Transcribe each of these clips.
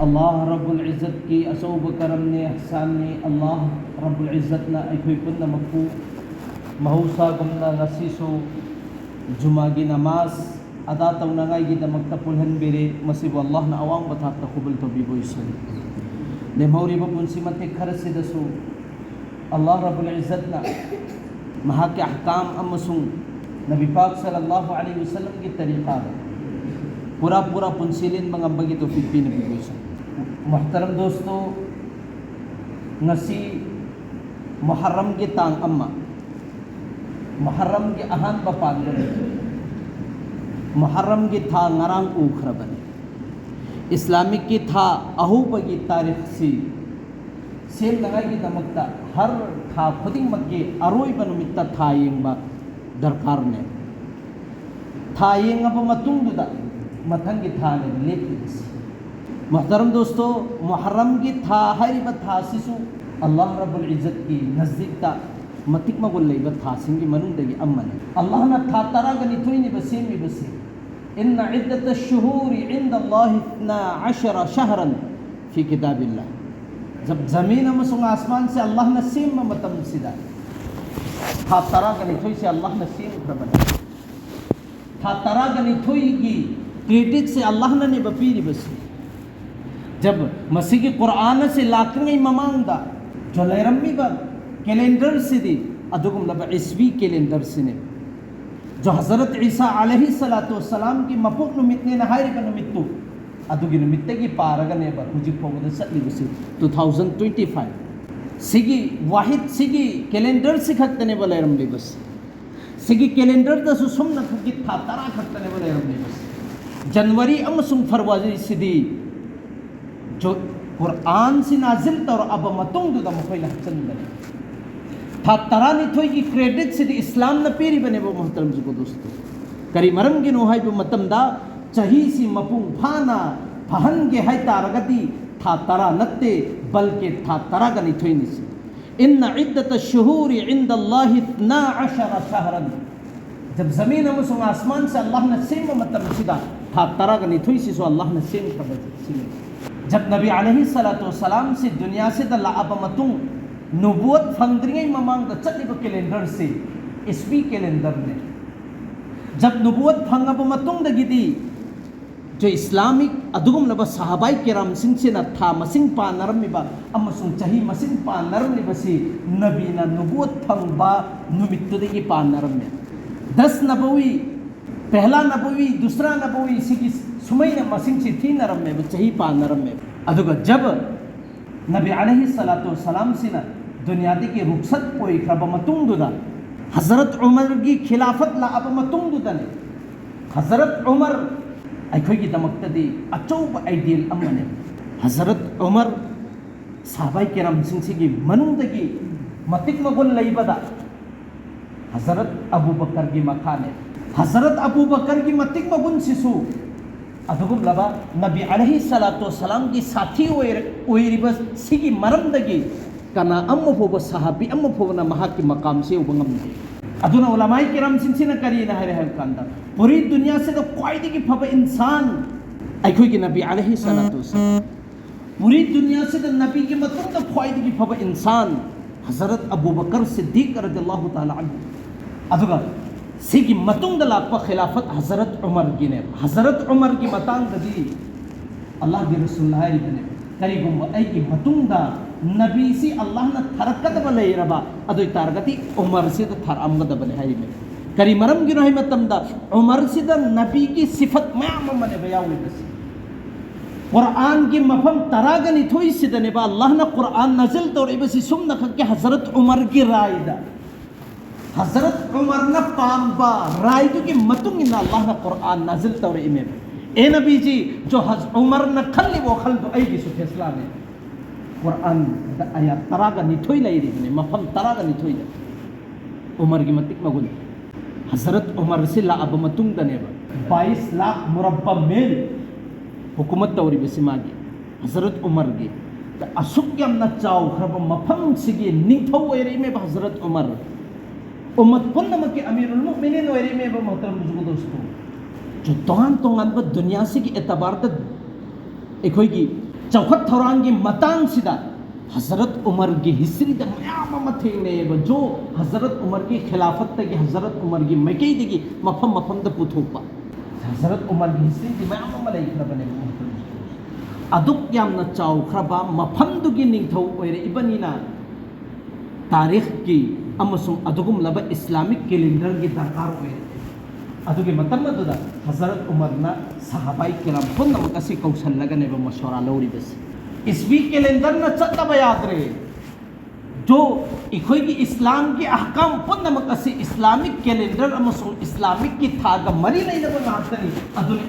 اللہ رب العزت کی اصوب کرم نے احسان نے اللہ رب العزت نا ایکھوئی پن مکو مہوسا گمنا نسیسو جمعہ کی نماز ادا تونگائی کی دمکتا پلہن بیرے مسیب اللہ نا عوام بتاتا قبل تو بیبوئی سن دے موری بپن سیمت کھرسی دسو اللہ رب العزت نا مہا کے احکام امسون نبی پاک صلی اللہ علیہ وسلم کی طریقہ پورا پنسیلین منگم بگی تو فکر نبی کوئی سن محترم دوستو نسی محرم کی تانگ اما محرم کی اہان بپان بنے محرم کی تھا نرانگ اوکھر بنے اسلامک کی تھا اہو بگی تاریخ سی سیم لگائی کی دمکتا ہر تھا خودی مکی اروئی بنومیتا تھا ینگ با درکار نے تھا ینگ با متنگ دا متنگی تھا نے لیتی دسی محترم دوستو محرم کی تھا ہری بتھا سسو اللہ رب العزت کی نزدیک تا متک مگل لئی بتھا سنگی منون دگی امن اللہ نہ تھا ترا گنی توئی بسی می بسی ان عدت الشہور عند اللہ 12 شہرا فی کتاب اللہ جب زمین مسنگ آسمان سے اللہ نے سیم متم سدا تھا ترا گنی توئی سے اللہ نے سیم کربنا تھا ترا گنی توئی کی کریٹک سے اللہ نے بپیری بسی جب مسیح کی قرآن سے لاکھنگی ممانگ دا جو لیرمی با کیلنڈر سے دی ادھگم لبا عیسوی کیلنڈر سے نے جو حضرت عیسیٰ علیہ السلام کی مپوک نمیتنے نہائی کا نمیتو ادھگی نمیتے کی پارگنے با مجھے پوگدہ سکلی بسی 2025 سیگی واحد سیگی کیلنڈر سے کھتنے با لیرم لی بس سیگی کیلنڈر دا سو سمنا کھکی تھا ترا کھتنے با لیرم لی بس جنوری امسنگ فروازی سے دی جو قرآن سے نازل تا اور اب متنگ دا مخوی لحچن بنے تھا ترانی تھوئی کی کریڈٹ سے دی اسلام نا پیری بنے وہ محترم جی کو دوستو کری مرم گی نوہائی پہ متم دا چہی سی مپنگ پھانا پہن گے ہائی تارگتی تھا ترا نتے بلکہ تھا ترا گنی تھوئی نسی ان عدت الشہور عند اللہ 12 شہرا جب زمین ہم آسمان سے اللہ نے سیم متم سدا تھا ترا گنی تھوئی سی سو اللہ نے سیم کر سی جب نبی علیہ السلام سے دنیا سے دا لعبمتوں نبوت فندرین ممانگ دا چلی با کیلنڈر سے عیسوی کیلنڈر نے جب نبوت فنگبمتوں دا گی دی جو اسلامک ادھگم نبا صحابائی کرام سنگ سے نا تھا مسنگ پا نرم با اما سن چہی مسنگ پا نرم بسی نبی نا نبوت فنگ با نمیتو دے گی پا نرم میں 10 نبوی پہلا نبوی دوسرا نبوی سکی سمئی نے مسنگ سے تھی نرم میں چہی پا نرم میں ادھگا جب نبی علیہ السلام سے نا دنیا دی کی رخصت پوئی خربمتوں دا حضرت عمر کی خلافت لا ابمتوں دا نے حضرت عمر ایکھوئی کی دمکتا دی اچوب ایڈیل امن حضرت عمر صحابہ کرام سنگ سے کی منون دا کی متک مگل لئی بدا حضرت ابو بکر کی مکانے حضرت ابو بکر کی متک مگن سسو ادھگم لبا نبی علیہ السلام کی ساتھی اویری بس سیگی مرمدگی کنا ام فوب صحابی ام فوبنا مہا کی مقام سے اوبنگم دے ادھونا علماء کرام سنسینا کری نہ رہے کاندہ پوری دنیا سے تو قائدی کی پھب انسان ایکھوئی کی نبی علیہ السلام پوری دنیا سے تو نبی کی مطلب تو قائدی کی پھب انسان حضرت ابو بکر صدیق رضی اللہ تعالی عنہ ادھگا سیگی متنگ دلاک پا خلافت حضرت عمر کی نے حضرت عمر کی متانگ دی اللہ کی رسول اللہ نے کری گم اے کی متنگ دا نبی سی اللہ نے تھرکت بلے ربا ادوی تارگتی عمر سے تو تھر امگد بلے ہے میں کری مرم کی رحمت دا عمر سے دا نبی کی صفت معمم نے بیاوی بسی قرآن کی مفہم تراغنی تھوئی سے دا نبا اللہ نے قرآن نزل تو رئی بسی سم نکھا کہ حضرت عمر کی رائے دا حضرت عمر نہ پام با رائے تو کہ متنگ انہا اللہ نے قرآن نازل طور امام اے نبی جی جو عمر نہ کھلی وہ خلد اے جی سو فیصلہ نے قرآن دا آیات تراغا نیتھوئی لئی رہی نے مفہم تراغا نیتھوئی لئی عمر کی متک مگل حضرت عمر سے لا اب متنگ دنے با 22 لاکھ مربع میل حکومت دوری بسی ماگی حضرت عمر گی اسکیم نہ چاو خرب مفہم سگی نیتھو اے رہی میں حضرت عمر امت پن نمکی امیر المؤمنین ویری میں با محترم بزرگ دوستو جو توان با دنیا سے کی اعتبار تا ایک ہوئی کی चौखट थौरांगी मतंग सिदा हजरत उमर की हिस्ट्री द मयाम थेंगने जो हजरत उमर की खिलाफत की हजरत उमर की मैकई की मफम मफम द पुथोपा हजरत उमर की हिस्ट्री द मयाम लेखरबने अदुक यामना चाउखरबा मफमदुगी निंगथौ ओइरे इबनिना तारीख की अमसुम अदुगुम लब इस्लामिक कैलेंडर की दरकार ओइरे अदुगे मतम अदुदा हजरत उमरना सहाबाई किराम पुनमक असि कौशलगने ब मशवरा लौरिबस इसवी कैलेंडर न चतब यादरे जो इखोई की इस्लाम की अहकाम पुनमक असि इस्लामिक कैलेंडर अमसुम इस्लामिक की थाग मरी लेनब नातनी अदुन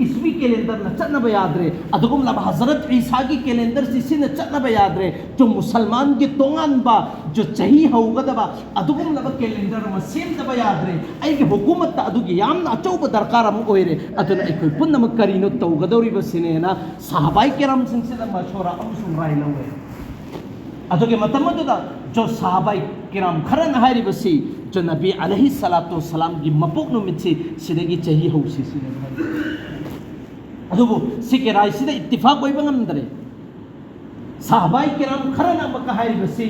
इसवी कैलेंडर न चतब यादरे अदुगुम लब हजरत ईसा की कैलेंडर सिसि न चतब यादरे जो मुसलमान की तोंगान बा जो चही हौगदबा अदुगुम लब कैलेंडर म सेम दब यादरे आई की हुकूमत अदुगी यामना अचौब दरकार अम ओइरे अदुन इखोई पुनमक करिनो तौगदौरिबसिनेना सहाबाई किराम सिंसिदा मशवरा अमसुम राय लौरे अदुगे मतमदुदा जो सहाबाई किराम खरन हारिबसी जो नबी अलैहि सलातु सलाम की मपुक नुमितसी सिदगी चही हौसी सिने अदुबु सिके राय सिदा इत्तिफाक ओइबा ngamdre सहाबाई किराम खरन अमक हारिबसी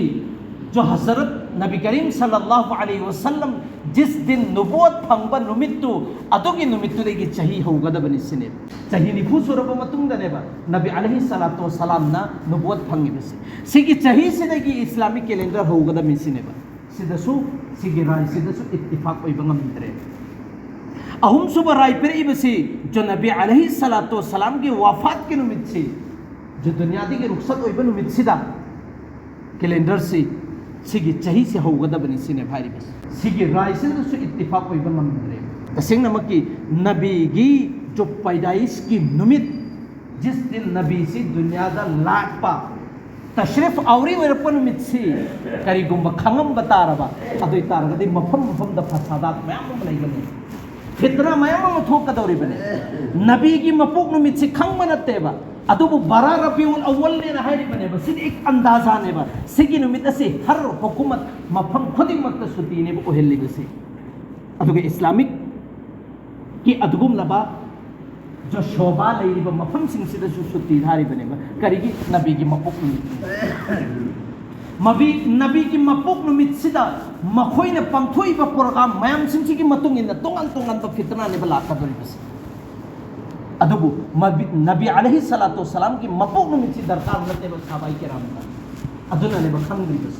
जो हजरत नबी करीम सल्लल्लाहु अलैहि वसल्लम जिस दिन नुबुवत फंगबा नुमित्तु अदुगी नुमित्तु देगी चही हौगदबनि सिने चही निफु सुरब मतुंगदनेबा नबी अलैहि सलातु वसलाम ना नुबुवत फंगिबसी सिगी चही सिदगी इस्लामिक कैलेंडर हौगदबनि सिनेबा सिदसु सिगी राय सिदसु इत्तिफाक ओइबा ngamdre अहुम सुब राय पेरिबसी जो नबी अलैहि सलातु वसलाम की वफात के नुमित्तसी जो दुनिया दी के रुखसत ओइबा नुमित्तसिदा कैलेंडर से सिगी चही से हौगदबनि सिने भारी बस सिगी राय से तो इत्तिफाक ओइबा ngamdre तसेंग नमकी नबी की जो पैदाइश की नुमित जिस दिन नबी से दुनिया दा लाटपा तशरीफ आवरी वरपन मित्सी करिगुम खंगम बतारबा अदुई तारगदि मफम मफम द फसादात मयाम लैगने फितना मयाम थोकदौरी बने नबी की मपुक नुमित्सी खंग मनतेबा अदुबु बरा रबीउल अव्वल ने हाइरि बने बस एक अंदाजा ने बा सिगी नुमित से हर हुकूमत मफम खुदी मत सुती ने ओहेली बसे अदुगे इस्लामिक की अदुगुम लबा जो शोभा लेरी बा मफम सिंग सिदा सुती धारी बने बा करिगी नबी की मपुक नबी की मपुक नुमित सिदा मखोई ने पंथोई बा प्रोग्राम मयाम सिंग की मतुंग इन तोंगन तोंगन बा फितना ने बला कदरी बस अदबु नबी अलैहि सलातु सलाम की मपुक नुमित्सी दरकार नते बस सहाबाई किराम का अदुना ने बखंगरी बस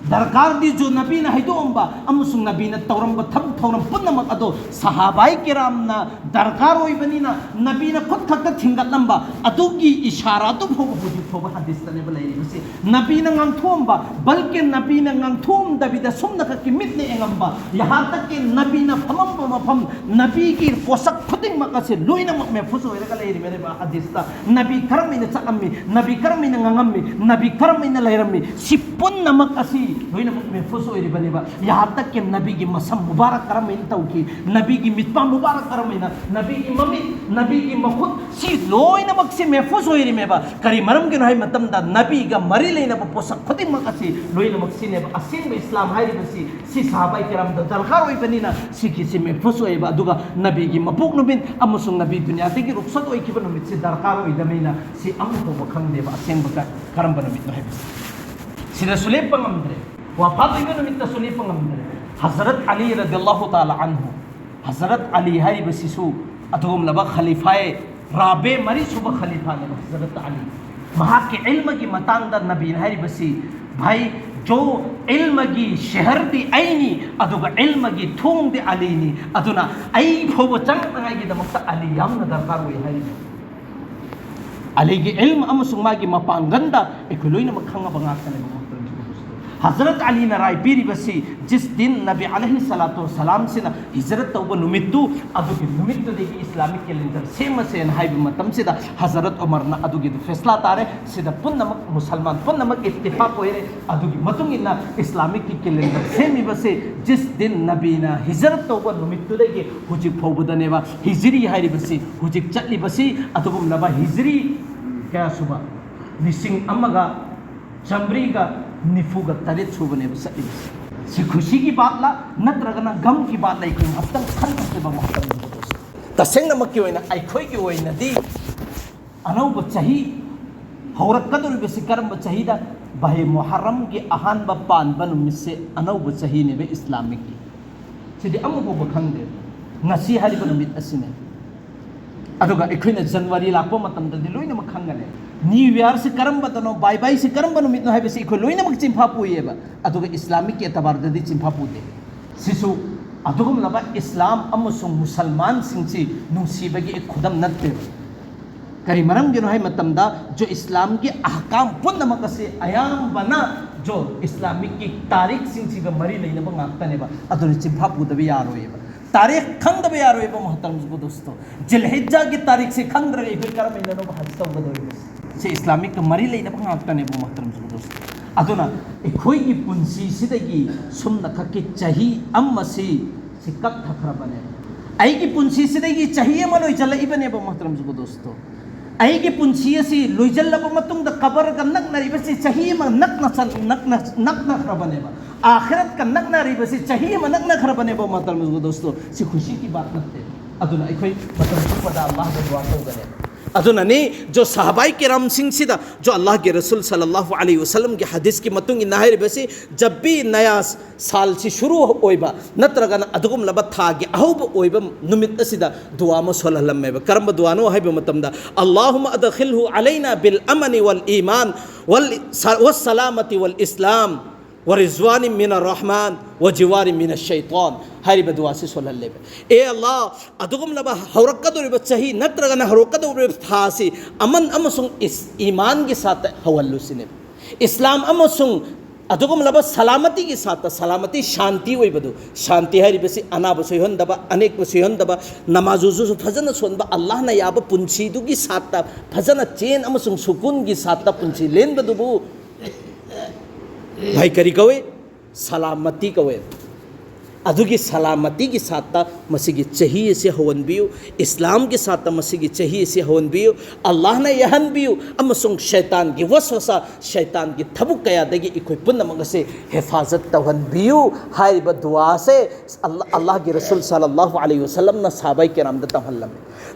दरकार दी जो नबी ने हैदोंबा अमसुंग नबी ने तौरम थब थौरम पुनमक अदो सहाबाई किराम ना दरकार ओइबनिना नबी ने खुद खत थिंगलंबा अदुगी इशारा तो भोबुजी थोबा हदीस तने बलैरि बसे नबी ने ngangthomba बल्कि नबी ने ngangthom दबिदा सुमना की मित ने एंगंबा यहां तक कि नबी ने फमम मफम नबी की पोषक खुदिंग मकसे लोइना मक में फुसो रगा लेरि मेरे बा हदीस ता नबी करम ने चकम्मी नबी करम ने ngangम्मी नबी करम ने लैरम्मी सिपुन नमक असी लोइना मक में फुसो रि बनेबा यहां तक कि नबी की मसम मुबारक करम इन तौकी नबी की मितपा मुबारक करम इन नबी की मम्मी नबी की मखुद सी लोइना मक से महफूज होइरि मेबा करी मरम के नहाय मतम दा नबी का मरी लेना पोषक खुदिंग मक असी लोइना मक सिने असिंग इस्लाम हाइरि बसी सी सहाबाई किराम दा दरकार ओइ बनिना सी की से महफूज होइबा दुगा नबी की मपुक नुबिन अमसुंग नबी दुनिया ते की रुखसत ओइ किबन नुमित से दरकार ओइ दमेना सी अमको बखंग देबा असिंग बका करम बनमित नहाय बसी सिदा सुलेब पंगमद्रे वफात ओइ नुमित सुलेब पंगमद्रे हजरत अली रदियल्लाहु ताला अन्हु हजरत अली हाइरि बसी सु अथुम लबा खलीफाए राबे मरी सुबह खलीफा ने हजरत अली वहाँ के इल्म की मतांग नबी हाइरि बसी भाई जो इल्म की शहर दी आईनी अदुगा इल्म की थूंग दी अलीनी अदुना आई फोबो चंग की दमक अली याम दरकार हुई हाइरि अली की इल्म अमसुंग मागी मपांगंदा एकुलोइन मखंगा बंगाकने हजरत अली ने राय पीरी बसी जिस दिन नबी अलैहि सलातु सलाम से हिजरत तौबा नुमित्तु अदुगी नुमित्तु देगी इस्लामिक कैलेंडर सेम से हाइब मतम से हजरत उमर ना अदुगी फैसला तारे सिदा पुनमक मुसलमान पुनमक इत्तिफाक होइरे अदुगी मतुंग इना इस्लामिक की कैलेंडर सेम बसे जिस दिन नबी ना हिजरत तौबा नुमित्तु देगी हुजिक फौबदनेबा हिजरी हाइरि बसी हुजिक चटली बसी अदुगुम नबा हिजरी क्या सुबह निसिंग अमगा चमरी का निफुगा तरेत सुबने बस सी खुशी की बात ला नत्रगना गम की बात ला इको हफ्तन खन से बमहतम तसेंग नमक की होइना आइखोय की होइना दी अनौब चही ꯍꯧꯔꯛꯀꯗꯧꯔꯤꯕꯁꯤ ꯀꯔꯝꯕ ꯆꯍꯤꯗ ꯚꯥꯏ ꯃꯨꯍꯔꯝꯒꯤ ꯑꯍꯥꯟꯕ ꯄꯥꯟꯕ ꯅꯨꯃꯤꯠꯁꯦ ꯑꯅꯧꯕ ꯆꯍꯤꯅꯦꯕ ꯏꯁꯂꯥꯃꯤꯛꯀꯤ ꯁꯤꯗꯤ ꯑꯃꯐꯥꯎꯕ ꯈꯪꯗꯦ ꯉꯁꯤ ꯍꯥꯏꯔꯤꯕ ꯅꯨꯃꯤꯠ ꯑꯁꯤꯅꯦ ꯑꯗꯨꯒ ꯑꯩꯈꯣꯏꯅ ꯖꯅꯋꯥꯔꯤ ꯂꯥꯛꯄ ꯃꯇꯝꯗꯗꯤ ꯂꯣꯏꯅꯃꯛ ꯈꯪꯒꯅꯤ ꯅ꯭ꯌꯨ ꯏꯌꯥꯔꯁꯤ ꯀꯔꯝꯕꯗꯅꯣ ꯕꯥꯏ ꯕꯥꯏꯁꯤ ꯀꯔꯝꯕ ꯅꯨꯃꯤꯠꯅꯣ ꯍꯥꯏꯕꯁꯤ ꯑꯩꯈꯣꯏ ꯂꯣꯏꯅꯃꯛ ꯆꯤꯟꯐꯥ ꯄꯨꯏꯌꯦꯕ ꯑꯗꯨꯒ ꯏꯁꯂꯥꯃꯤꯛꯀꯤ ꯑꯦꯇꯕꯥꯔꯗꯗꯤ ꯆꯤꯟꯐꯥ ꯄꯨꯗꯦ ꯁꯤꯁꯨ ꯑꯗꯨꯒꯨꯝꯂꯕ ꯏꯁꯂꯥꯝ ꯑꯃꯁꯨꯡ ꯃꯨꯁꯜꯃꯥꯟꯁꯤꯡꯁꯤ ꯅꯨꯡꯁꯤꯕꯒꯤ ꯈꯨꯗꯝ ꯅꯠꯇꯦꯕ ꯀꯔꯤ ꯃꯔꯝꯒꯤꯅꯣ ꯍꯥꯏ ꯃꯇꯝꯗ जो इस्लाम की अहकाम पुनमक से अयाम्बना जो इस्लामिक की तारीख सिंह मरी लेना ngaktane aduni चिंफा पुदबे यारोयेबा तारीख खंगदबे यारोयेबा मोहतरम दोस्तों जिलहिज्जा की तारीख से खंग रहे कोई कर महीना नो हज तौगदोय से इस्लामिक मरी लेना ngaktane मोहतरम दोस्तों aduna एखोई की पुंसी सिदगी सुमना खकी चाही अम्मसी सिकक थखरबने आई की पुंसी सिदगी चाहिए मलोय चल इबने मोहतरम दोस्तों आई की पुंसी से लोइजल्लब मतुंग द कबर का नक नरिबसी चाहिए म नक खरबने आखिरत का नक नरिबसी चाहिए म नक खरबने मोहतरम दोस्तों सी खुशी की बात नते अदुना अखोई मतम पदा अल्लाह द दुआ तौगने अदुना ने जो सहाबाई किराम सिंह सिदा जो अल्लाह के रसूल सल्लल्लाहु अलैहि वसल्लम के हदीस की मतुंग नाहिर बसी जब भी नया साल से शुरू होइबा नत्रगन अदुगुम लब था के अहुब ओइबा नुमित असिदा दुआ म सोलहलमेबा करम दुआनो हाइबा मतमदा अल्लाहुम्मा अदखिलहु अलैना बिल अमन वल ईमान वल सलामती वल इस्लाम व रिजवान मिन रहमान व जिवार मिन शैतान हारिबा दुआ से सोलहलेबा ए अल्लाह अदुगुम लब हौरकदोरिबा चाही नत्रगन हौरकदोरिबा थासी अमन अमसुंग इस ईमान के साथ हवल्लुसिने इस्लाम अमसुंग अदुगुम लब सलामती के साथ सलामती शांति होइबदु शांति हारिबसी अनाब सोयहंदबा अनेक सोयहंदबा नमाजुजु फजन सोनबा अल्लाह न याब पुंछी दुगी साथ फजन चेन अमसुंग सुकुन की साथ पुंछी लेनबदुबु भाई करी कवे सलामती कवे अदुगी सलामती की साथ मसीगी चाहिए से हवनबियु इस्लाम के साथ मसीगी चाहिए से हवनबियु अल्लाह ने यहनबियु अमसुंग शैतान की वसवसा शैतान की थबुक कयादगी इकोई पुनमग से हिफाजत तवनबियु हाइब दुआ से अल्लाह के रसूल सल्लल्लाहु अलैहि वसल्लम न सहाबाई किराम द तहल्लम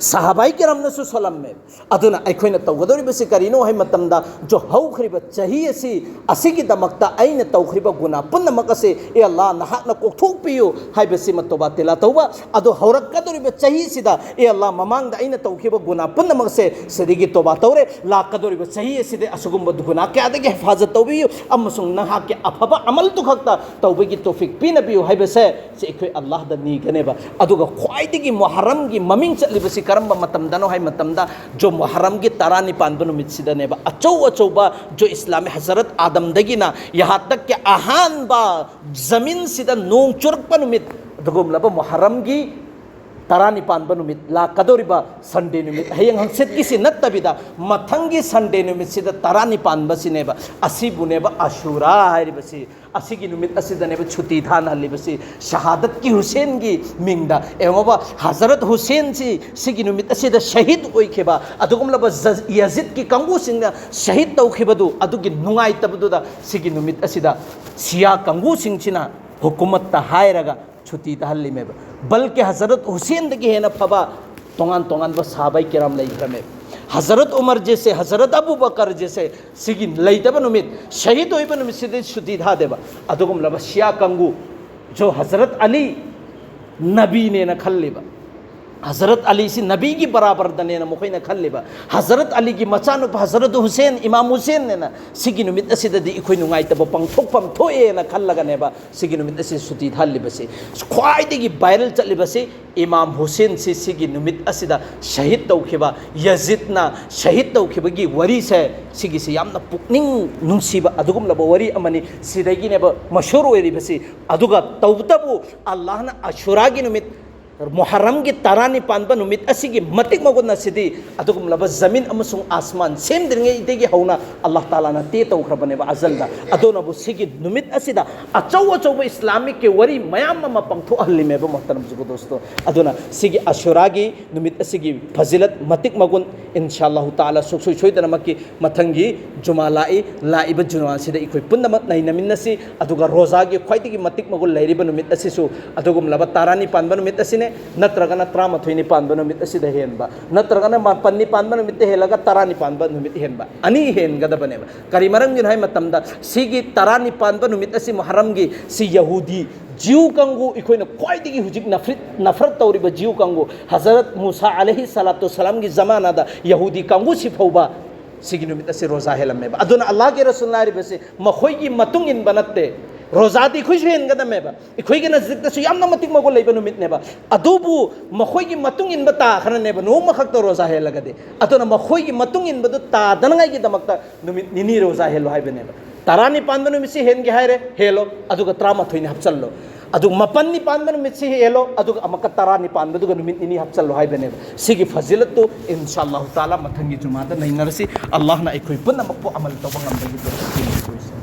सहाबाई किराम न सल्लम में अदुना अखोइना तौगदोरिबसे करिनो हाइ मतमदा जो हौखरिब चाहिए से असिगी दमक्ता अइन तौखरिब गुना पुनमग से ए अल्लाह नहाक न कोथोपि हाइबसी मतोबा तेला तौबा अदो हौरकदोरिबा चाही सिदा ए अल्लाह ममांग दा अइना तौखिबा गुना पुनमग से सदिगी तौबा तौरे लाकदोरिबा चाही सिदे असुगुम्बा गुना क्यादगी हिफाजत तौबियु अमसुंग नहा के अफबा अमल तु खक्ता तौबगी तौफिक पिनबियु हाइबसे से इखोय अल्लाह दा नीगनेबा अदुगा ख्वाइदगी मुहर्रम की ममिंग चलिबसी करम मतमदनो हाइ मतमदा जो मुहर्रम की तरानी पानबा नुमित सिदनेबा अचौ अचौबा जो इस्लामी हजरत आदम दगिना यहाँ तक के अहानबा जमीन सिदा नोंग चुरक नुमित दुगुमलबा मुहर्रम की तरानी पानबा नुमित लाकदोरिबा संडे नुमित हयंग हंसेत किसी नत्तबिदा मथंगी संडे नुमित सिदा तरानी पानबा सिनेबा असिबुनेबा अशूरा हाइरिबसी असिगी नुमित असिदनेबा छुट्टी थान हलिबसी शहादत की हुसैन की मिंगदा एवंबा हजरत हुसैन सी सिगी नुमित असिदा शहीद ओइखेबा अदुगुमलबा यजीद की कंगू सिंगना शहीद तौखेबदु अदुगी नुंगाइतबदुदा सिगी नुमित असिदा सिया कंगू सिंगचिना हुकूमत हायरगा छुट्टी तहल्लिमेब बल्कि हजरत हुसैन दगी हेना फबा तोंगान तोंगान ब सहाबाई किराम लैख्रमे हजरत उमर जैसे हजरत अबू बकर जैसे सिगी लैतब नुमित शहीद होइब नुमित सिदे छुट्टी था देबा अदुगुम लब शिया कंगू जो हजरत अली नबी ने न खल्लिबा हजरत अली से नबी की बराबर दने न मुखैना खल्लिबा हजरत अली की मचानुप हजरत हुसैन इमाम हुसैन ने न सिगी नुमित असिददी इखोय नुंगाइतब पंगथोकफम थोए न खल्लगनेबा सिगी नुमित असि सुति थाल्लिबसे ख्वाइदगी वायरल चलिबसे इमाम हुसैन से सिगी नुमित असिदा शहीद तौखिबा यजीदना शहीद तौखिबगी वरी से सिगी से यामना पुकनिंग नुंसीबा अदुगुमलब वरी अमनी सिदगिनेबा मशहूर ओइरिबसे अदुगा तौबतबु अल्लाहना अशुरागी नुमित मुहर्रम की तरानी पानबा नुमित असिगी मतिक मगुन असिदी अदुगुमलब जमीन अमसुंग आसमान सेमद्रिंगैदगी हौना अल्लाह ताला ना ते तौख्रबनेबा अजलदा अदोनबु सिगी नुमित असिदा अचौ अचौ इस्लामिक के वरी मयाम मा पंगथो हल्लिमेबा मोहतरम जुगो दोस्तों अदुना सिगी अशुरागी नुमित असिगी फजिलत मतिक मगुन इंशाअल्लाह ताला सुखसुय सोयदनमकी मथंगी जुमा लाइब जुमा सिदा इखोय पुन्नमत नैनमिन्नसी अदुगा रोजा की ख्वाइदगी मतिक मगुन लैरिबा नुमित असिसु अदुगुमलब तरानी Panba नुमित असिने hene natragana tramathoi ni panba numit asida henba natragana mapan ni panba numit helaga tara ni panba numit henba ani hen gada baneba kari marang gin hai matamda sigi tara ni panba numit asi muharram gi si yahudi jiu kangu ikoina kwaidigi hujik nafrat tawriba jiu kangu Hazrat Musa alaihi salatu salam gi zamana da yahudi kangu si phauba sigi numit asi roza helammeba aduna Allah ge rasulullah ri base makhoi gi matung in banatte rozadi khush hen gada meba ikhoi gi nazdik ta su yamna matik magol leiba numit neba adubu makhoi gi matung in bata khana neba no makhak to roza helaga de aduna makhoi gi matung in badu ta danangai gi damakta numit nini roza helo hai beneba tarani pandanu misi hen gi haire helo aduga trama thoini hapchallo adu mapan ni pandanu misi helo aduga amaka tarani pandu duga numit nini hapchallo hai beneba sigi fazilatu inshallah taala mathangi jumada nainarsi Allah na ikhoi punna makpo amal to bangam bagi